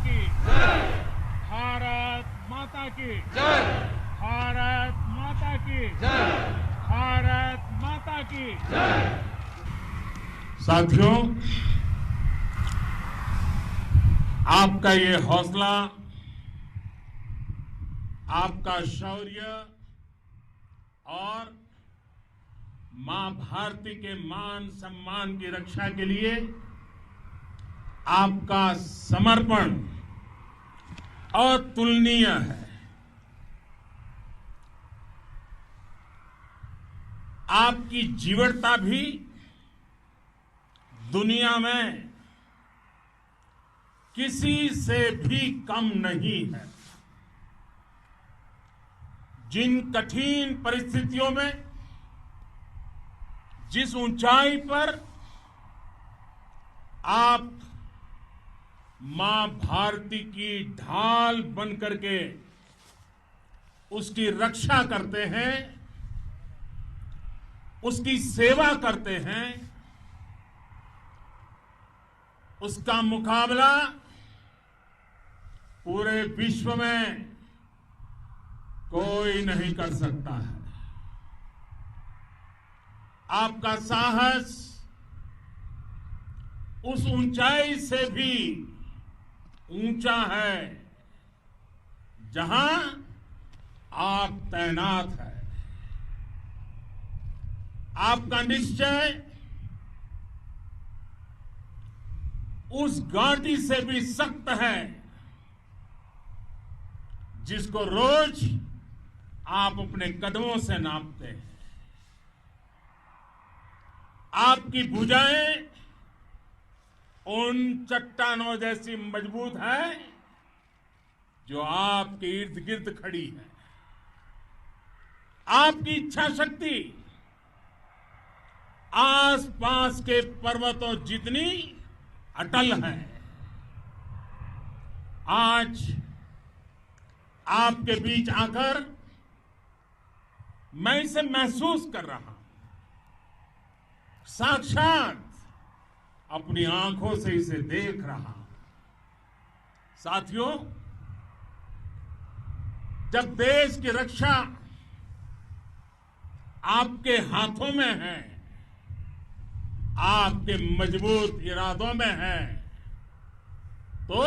की भारत माता की भारत माता की भारत माता की। साथियों, आपका ये हौसला, आपका शौर्य और मां भारती के मान सम्मान की रक्षा के लिए आपका समर्पण अतुलनीय है। आपकी जीवटता भी दुनिया में किसी से भी कम नहीं है। जिन कठिन परिस्थितियों में, जिस ऊंचाई पर आप मां भारती की ढाल बनकर के उसकी रक्षा करते हैं, उसकी सेवा करते हैं, उसका मुकाबला पूरे विश्व में कोई नहीं कर सकता है। आपका साहस उस ऊंचाई से भी ऊंचा है जहां आप तैनात हैं। आपका निश्चय उस घाटी से भी सख्त है जिसको रोज आप अपने कदमों से नापते हैं। आपकी भुजाएं उन चट्टानों जैसी मजबूत है जो आपके इर्द गिर्द खड़ी है। आपकी इच्छा शक्ति आसपास के पर्वतों जितनी अटल है। आज आपके बीच आकर मैं इसे महसूस कर रहा हूं, साक्षात अपनी आंखों से इसे देख रहा हूं। साथियों, जब देश की रक्षा आपके हाथों में है, आपके मजबूत इरादों में है, तो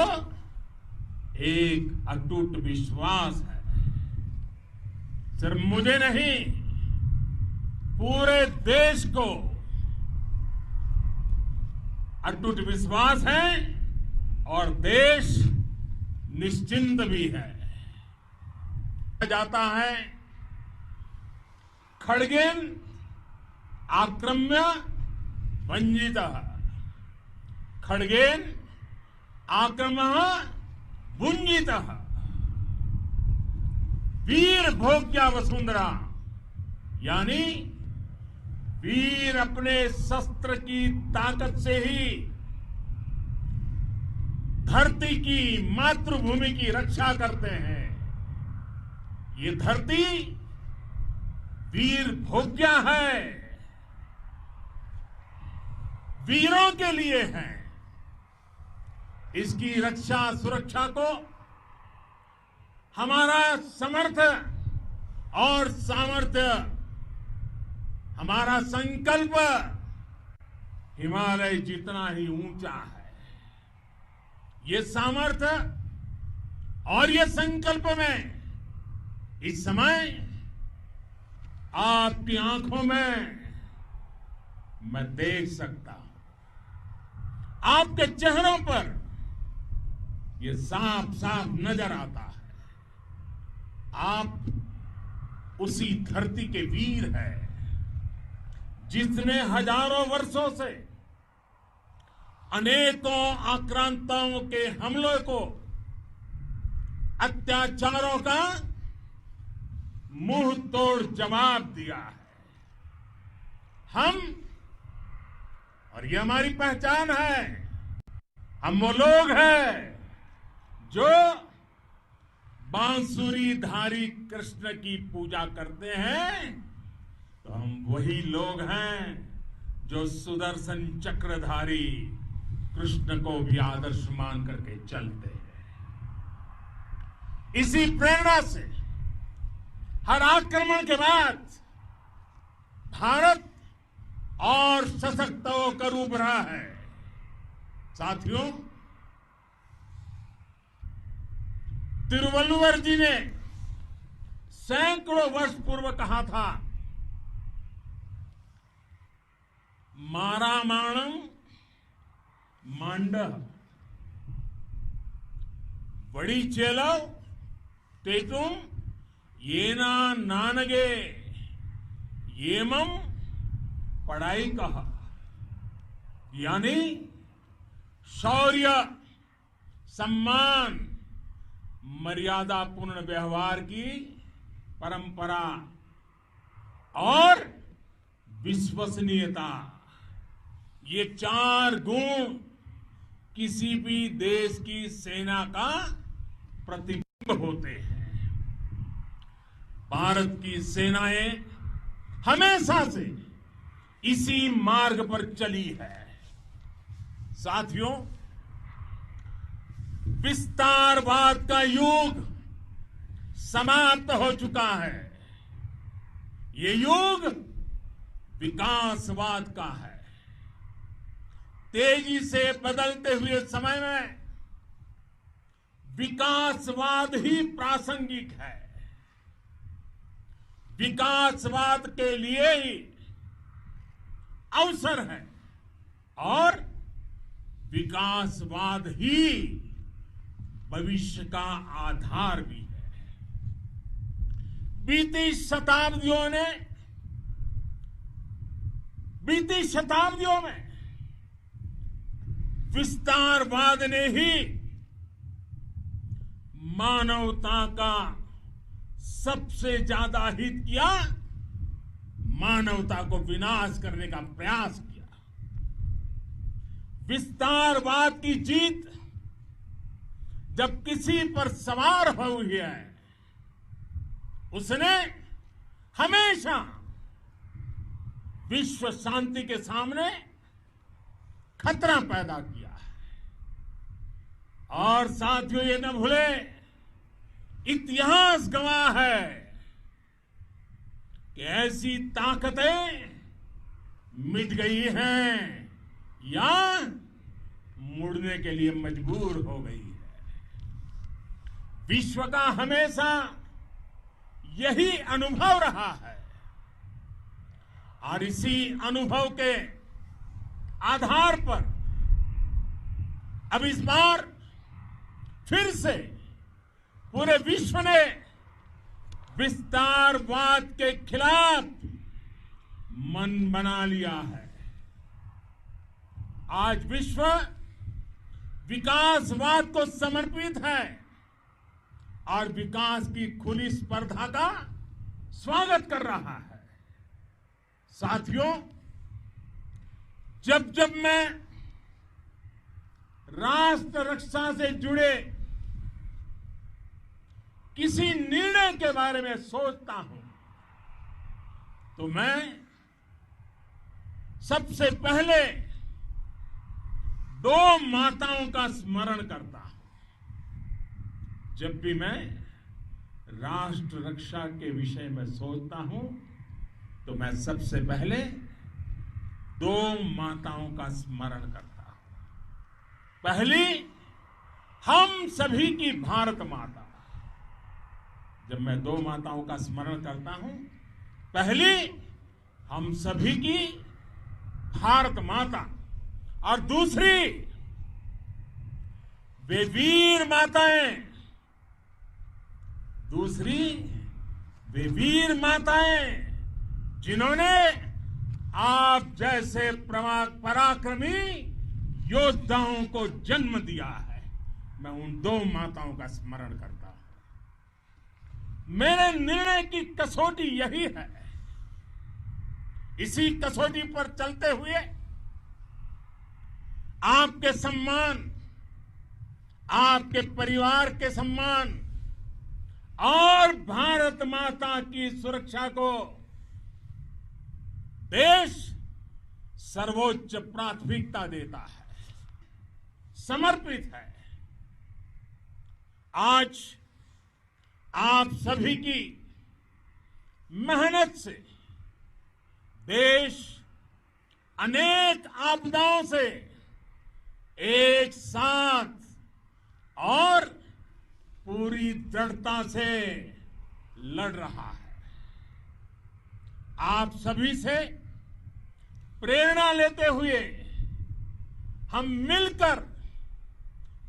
एक अटूट विश्वास है। सिर्फ मुझे नहीं, पूरे देश को अटूट विश्वास है और देश निश्चिंत भी है। जाता है खड्गेन आक्रम्य भंजितः, खड्गेन आक्रम्य भुंजितः, वीर भोग्या वसुंधरा, यानी वीर अपने शस्त्र की ताकत से ही धरती की, मातृभूमि की रक्षा करते हैं। ये धरती वीर भोग्या है, वीरों के लिए है। इसकी रक्षा सुरक्षा को हमारा समर्थ और सामर्थ्य, हमारा संकल्प हिमालय जितना ही ऊंचा है। ये सामर्थ्य और ये संकल्प में इस समय आपकी आंखों में मैं देख सकता हूं। आपके चेहरों पर ये साफ साफ नजर आता है। आप उसी धरती के वीर हैं जिसने हजारों वर्षों से अनेकों आक्रांताओं के हमलों को, अत्याचारों का मुंह तोड़ जवाब दिया है। हम, और ये हमारी पहचान है, हम वो लोग हैं जो बांसुरीधारी कृष्ण की पूजा करते हैं, तो हम वही लोग हैं जो सुदर्शन चक्रधारी कृष्ण को भी आदर्श मान करके चलते हैं। इसी प्रेरणा से हर आक्रमण के बाद भारत और सशक्त होकर उभरा है। साथियों, तिरुवल्लुवर जी ने सैकड़ों वर्ष पूर्व कहा था, मारामाणम मांडह बड़ी चेलव तेतुम येना नानगे येमम पढ़ाई कहा, यानी शौर्य, सम्मान, मर्यादापूर्ण व्यवहार की परंपरा और विश्वसनीयता, ये चार गुण किसी भी देश की सेना का प्रतिबिंब होते हैं। भारत की सेनाएं हमेशा से इसी मार्ग पर चली है। साथियों, विस्तारवाद का युग समाप्त हो चुका है। ये युग विकासवाद का है। तेजी से बदलते हुए समय में विकासवाद ही प्रासंगिक है। विकासवाद के लिए ही अवसर है और विकासवाद ही भविष्य का आधार भी है। बीती शताब्दियों में विस्तारवाद ने ही मानवता का सबसे ज्यादा हित किया, मानवता को विनाश करने का प्रयास किया। विस्तारवाद की जीत जब किसी पर सवार हुई है, उसने हमेशा विश्व शांति के सामने खतरा पैदा किया है। और साथियों, ये न भूले, इतिहास गवाह है कि ऐसी ताकतें मिट गई हैं या मुड़ने के लिए मजबूर हो गई है। विश्व का हमेशा यही अनुभव रहा है और इसी अनुभव के आधार पर अब इस बार फिर से पूरे विश्व ने विस्तारवाद के खिलाफ मन बना लिया है। आज विश्व विकासवाद को समर्पित है और विकास की खुली स्पर्धा का स्वागत कर रहा है। साथियों, जब जब मैं राष्ट्र रक्षा से जुड़े किसी निर्णय के बारे में सोचता हूं तो मैं सबसे पहले दो माताओं का स्मरण करता हूं। जब भी मैं राष्ट्र रक्षा के विषय में सोचता हूं तो मैं सबसे पहले दो माताओं का स्मरण करता हूं। पहली, हम सभी की भारत माता। जब मैं दो माताओं का स्मरण करता हूं, पहली हम सभी की भारत माता और दूसरी वे वीर माताएं, जिन्होंने आप जैसे पराक्रमी योद्धाओं को जन्म दिया है। मैं उन दो माताओं का स्मरण करता हूं। मेरे निर्णय की कसौटी यही है। इसी कसौटी पर चलते हुए आपके सम्मान, आपके परिवार के सम्मान और भारत माता की सुरक्षा को देश सर्वोच्च प्राथमिकता देता है, समर्पित है। आज आप सभी की मेहनत से देश अनेक आपदाओं से एक साथ और पूरी दृढ़ता से लड़ रहा है। आप सभी से प्रेरणा लेते हुए हम मिलकर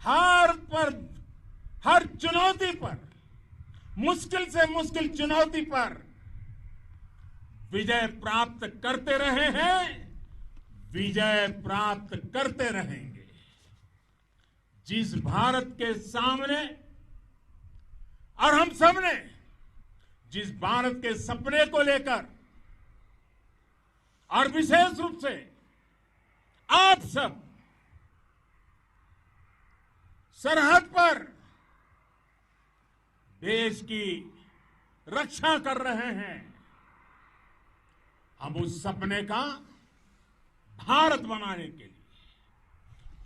हर चुनौती पर, मुश्किल से मुश्किल चुनौती पर विजय प्राप्त करते रहे हैं, विजय प्राप्त करते रहेंगे। जिस भारत के सामने और हम सबने जिस भारत के सपने को लेकर और विशेष रूप से आप सब सरहद पर देश की रक्षा कर रहे हैं, हम उस सपने का भारत बनाने के लिए,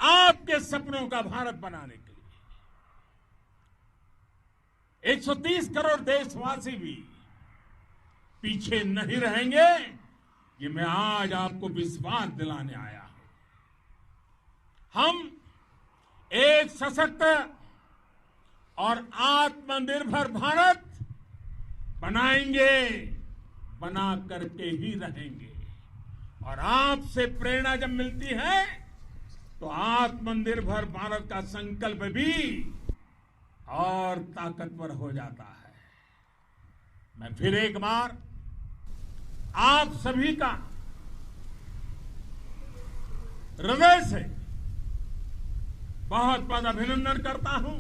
आपके सपनों का भारत बनाने के लिए 130 करोड़ देशवासी भी पीछे नहीं रहेंगे, ये मैं आज आपको विश्वास दिलाने आया हूं। हम एक सशक्त और आत्मनिर्भर भारत बनाएंगे, बना करके ही रहेंगे। और आपसे प्रेरणा जब मिलती है तो आत्मनिर्भर भारत का संकल्प भी और ताकतवर हो जाता है। मैं फिर एक बार आप सभी का हृदय से बहुत बहुत अभिनंदन करता हूं,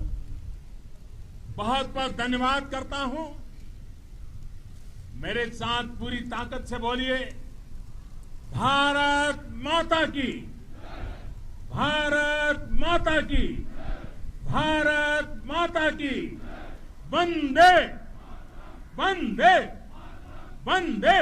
बहुत बहुत धन्यवाद करता हूं। मेरे साथ पूरी ताकत से बोलिए, भारत माता की, भारत माता की, भारत माता की, वंदे वंदे वंदे।